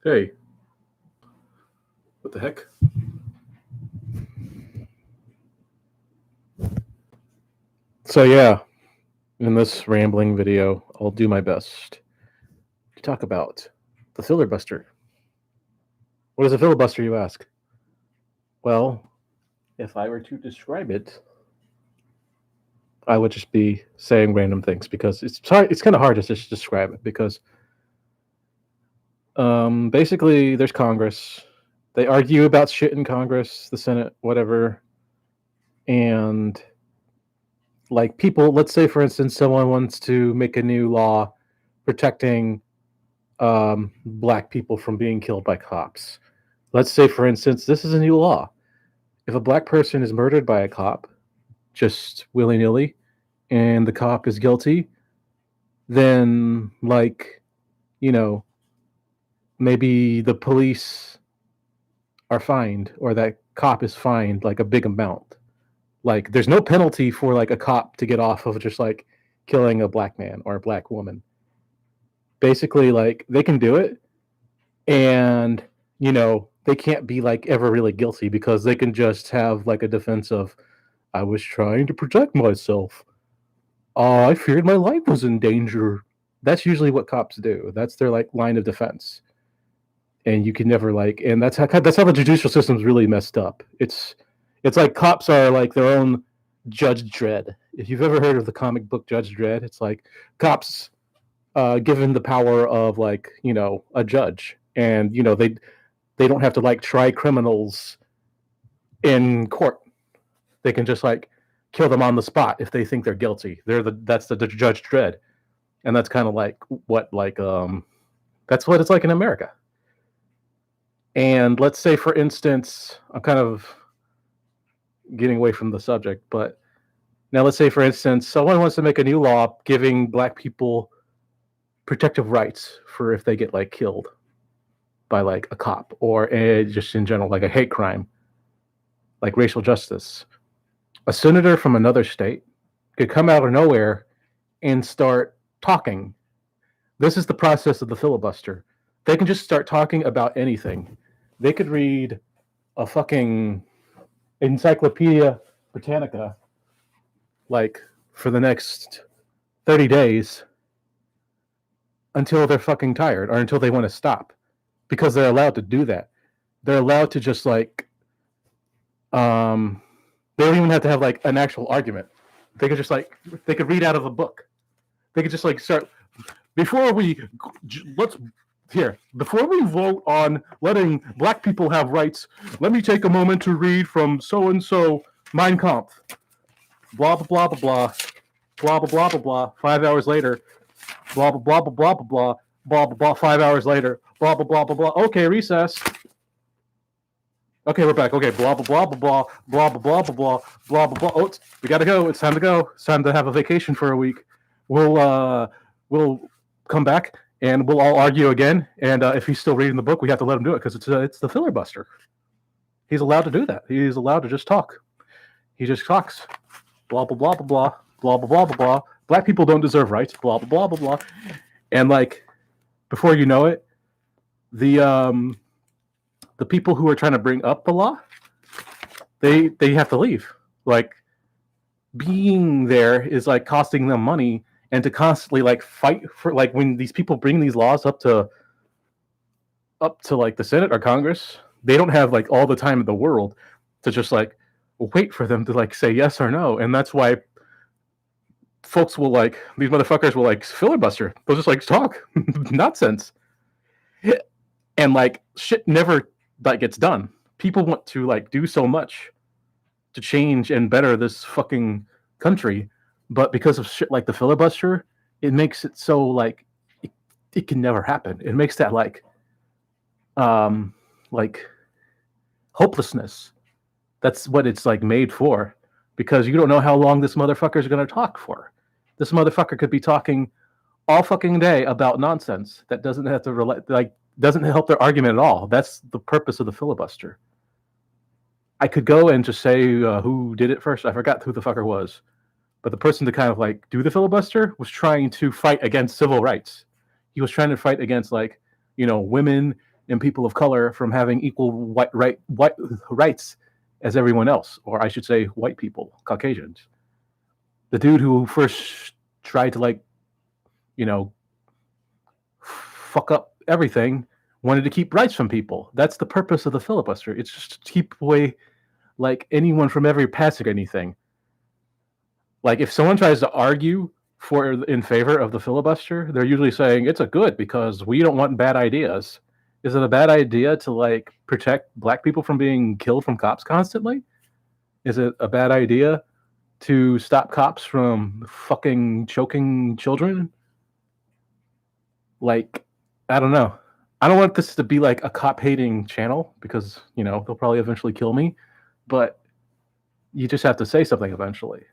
Hey, what the heck? So yeah, in this rambling video, I'll do my best to talk about the filibuster. What is a filibuster, you ask? Well, if I were to describe it, I would just be saying random things because it's kind of hard to just describe it because basically there's Congress. They argue about shit in Congress, the Senate, whatever, and like people. Let's say, for instance, someone wants to make a new law protecting black people from being killed by cops. Let's say, for instance, this is a new law. If a black person is murdered by a cop, just willy nilly, and the cop is guilty, then, like, you know, maybe the police are fined or that cop is fined like a big amount. Like, there's no penalty for like a cop to get off of just like killing a black man or a black woman. Basically, like, they can do it, and they can't be like ever really guilty because they can just have like a defense of, I was trying to protect myself. I feared my life was in danger. That's usually what cops do. That's their like line of defense. And you can never like, and that's how the judicial system's really messed up. It's like cops are like their own Judge Dredd. If you've ever heard of the comic book Judge Dredd, it's like cops given the power of like a judge, and they don't have to like try criminals in court. They can just like kill them on the spot if they think they're guilty. That's the Judge Dredd, and that's kind of like what that's what it's like in America. And let's say, for instance, I'm kind of getting away from the subject, but now let's say, for instance, someone wants to make a new law giving black people protective rights for if they get like killed by like a cop or just in general like a hate crime, like racial justice. A senator from another state could come out of nowhere and start talking. This is the process of the filibuster. They can just start talking about anything. They could read a fucking Encyclopedia Britannica like for the next 30 days until they're fucking tired or until they want to stop, because they're allowed to do that. They're allowed to just like they don't even have to have like an actual argument. They could just like they could read out of a book. They could just like start before we vote on letting black people have rights. Let me take a moment to read from so and so Mein Kampf. Blah blah blah blah blah blah blah blah blah. 5 hours later, blah blah blah blah blah blah blah blah blah. 5 hours later, blah blah blah blah blah. Okay, recess. Okay, we're back. Okay, blah blah blah blah blah blah blah blah blah blah blah blah. Oh, we gotta go. It's time to go. It's time to have a vacation for a week. We'll come back and we'll all argue again. And if he's still reading the book, we have to let him do it because it's the filibuster. He's allowed to do that. He's allowed to just talk. He just talks. Blah blah blah blah blah blah blah blah blah blah. Black people don't deserve rights. Blah blah blah blah blah. And like, before you know it, the people who are trying to bring up the law, they have to leave. Like, being there is like costing them money, and to constantly like fight for like when these people bring these laws up to like the Senate or Congress, they don't have like all the time in the world to just like wait for them to like say yes or no. And that's why folks will like, these motherfuckers will like filibuster. They'll just like talk nonsense. And like shit never like gets done. People want to like do so much to change and better this fucking country, but because of shit like the filibuster, it makes it so like it can never happen. It makes that like hopelessness. That's what it's like made for, because you don't know how long this motherfucker is going to talk for. This motherfucker could be talking all fucking day about nonsense that doesn't have to doesn't help their argument at all. That's the purpose of the filibuster. I could go and just say who did it first. I forgot who the fucker was, but the person to kind of like do the filibuster was trying to fight against civil rights. He was trying to fight against like women and people of color from having equal white rights as everyone else, or I should say, white people, Caucasians. The dude who first tried to fuck up everything wanted to keep rights from people. That's the purpose of the filibuster. It's just to keep away anyone from ever passing anything. If someone tries to argue in favor of the filibuster, they're usually saying it's a good because we don't want bad ideas. Is it a bad idea to protect black people from being killed from cops constantly? Is it a bad idea to stop cops from fucking choking children? I don't know. I don't want this to be a cop hating channel because, they'll probably eventually kill me, but you just have to say something eventually.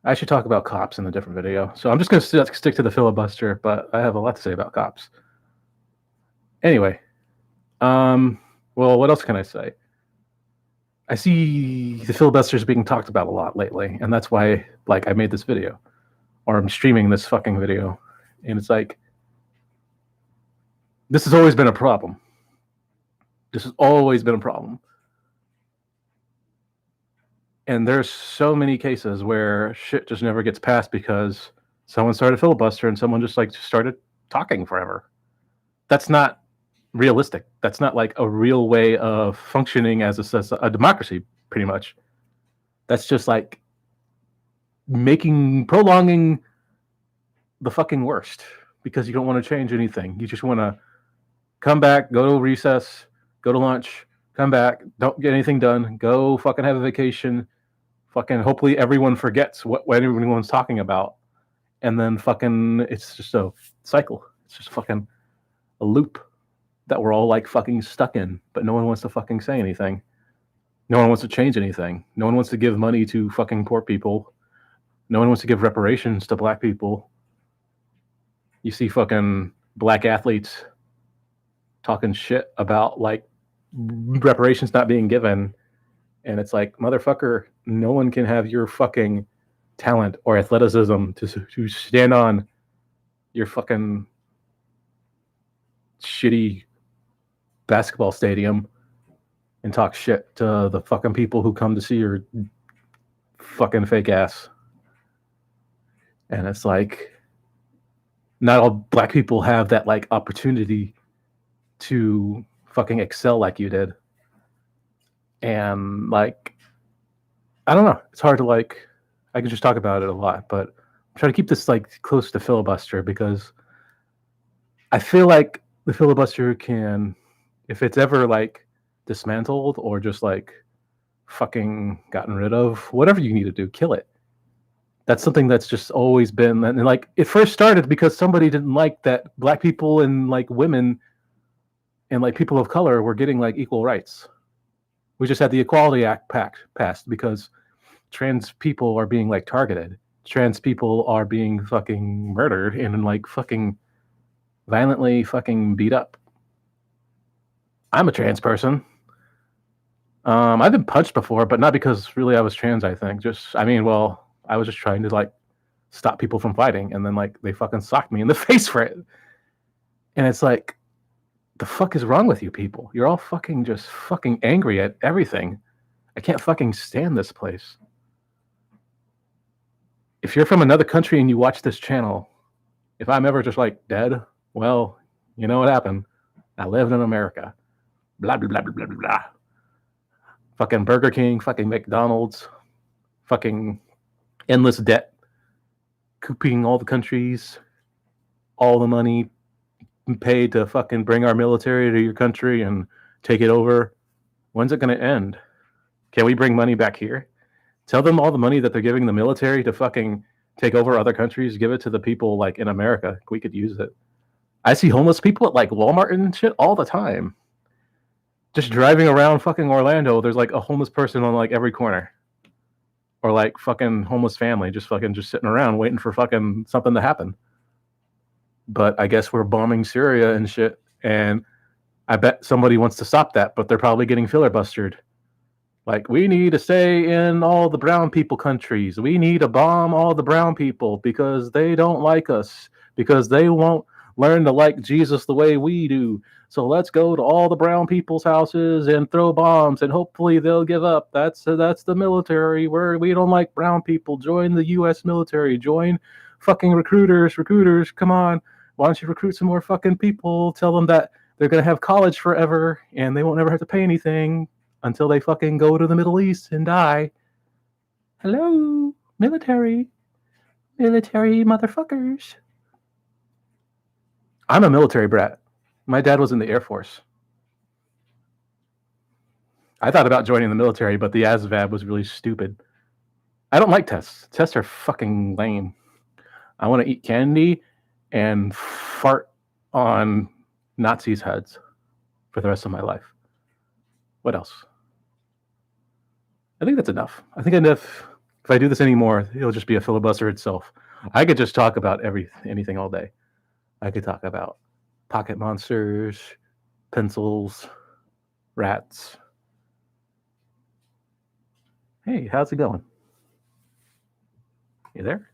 I should talk about cops in a different video. So I'm just going to stick to the filibuster, but I have a lot to say about cops. Anyway, well, what else can I say? I see the filibusters being talked about a lot lately, and that's why I made this video, or I'm streaming this fucking video, and it's this has always been a problem. This has always been a problem. And there's so many cases where shit just never gets passed because someone started filibuster and someone just started talking forever. That's not realistic. That's not a real way of functioning as a democracy, pretty much. That's just prolonging the fucking worst because you don't want to change anything. You just want to come back, go to recess, go to lunch, come back, don't get anything done, go fucking have a vacation, fucking hopefully everyone forgets what everyone's talking about, and then fucking it's just a cycle. It's just fucking a loop that we're all fucking stuck in, but no one wants to fucking say anything. No one wants to change anything. No one wants to give money to fucking poor people. No one wants to give reparations to black people. You see fucking black athletes talking shit about reparations not being given, and it's motherfucker, no one can have your fucking talent or athleticism to stand on your fucking shitty basketball stadium and talk shit to the fucking people who come to see your fucking fake ass. And it's not all black people have that opportunity to fucking excel like you did. And I don't know, it's hard to I can just talk about it a lot, but I'm trying to keep this close to filibuster because I feel the filibuster can, if it's ever dismantled or just fucking gotten rid of, whatever you need to do, kill it. That's something that's just always been, and it first started because somebody didn't like that black people and women and people of color were getting equal rights. We just had the Equality Act passed because trans people are being targeted. Trans people are being fucking murdered and fucking violently fucking beat up. I'm a trans person. I've been punched before, but not because really I was trans, I think. I was just trying to stop people from fighting, and then they fucking socked me in the face for it. And it's the fuck is wrong with you people? You're all fucking just fucking angry at everything. I can't fucking stand this place. If you're from another country and you watch this channel, if I'm ever just dead, well, you know what happened. I lived in America. Blah, blah, blah, blah, blah, blah. Fucking Burger King, fucking McDonald's, fucking endless debt, cooping all the countries, all the money paid to fucking bring our military to your country and take it over. When's it going to end? Can we bring money back here? Tell them all the money that they're giving the military to fucking take over other countries, give it to the people in America. We could use it. I see homeless people at Walmart and shit all the time. Just driving around fucking Orlando, there's a homeless person on every corner. Or fucking homeless family just sitting around waiting for fucking something to happen. But I guess we're bombing Syria and shit, and I bet somebody wants to stop that, but they're probably getting filibustered. We need to stay in all the brown people countries. We need to bomb all the brown people because they don't like us. because they won't learn to like Jesus the way we do. So let's go to all the brown people's houses and throw bombs, and hopefully they'll give up. That's the military. We don't like brown people. Join the U.S. military. Join fucking recruiters. Recruiters, come on. Why don't you recruit some more fucking people? Tell them that they're gonna have college forever and they won't ever have to pay anything until they fucking go to the Middle East and die. Hello, military motherfuckers. I'm a military brat. My dad was in the Air Force. I thought about joining the military, but the ASVAB was really stupid. I don't like tests. Tests are fucking lame. I want to eat candy and fart on Nazis' heads for the rest of my life. What else? I think that's enough. I think enough. If I do this anymore, it'll just be a filibuster itself. I could just talk about anything all day. I could talk about pocket monsters, pencils, rats. Hey, how's it going? You there?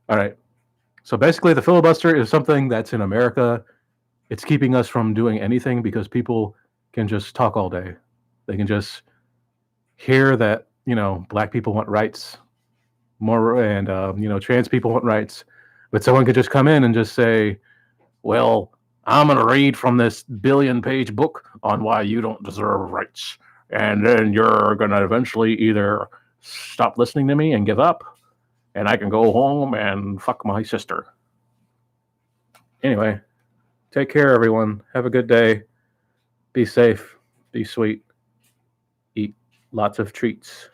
All right. So basically, the filibuster is something that's in America. It's keeping us from doing anything because people can just talk all day. They can just hear that, black people want rights more, and trans people want rights, but someone could just come in and just say, well, I'm going to read from this 1,000,000,000-page book on why you don't deserve rights, and then you're going to eventually either stop listening to me and give up, and I can go home and fuck my sister. Anyway, take care, everyone. Have a good day. Be safe. Be sweet. Eat lots of treats.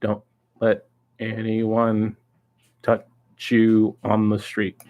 Don't let anyone touch you on the street.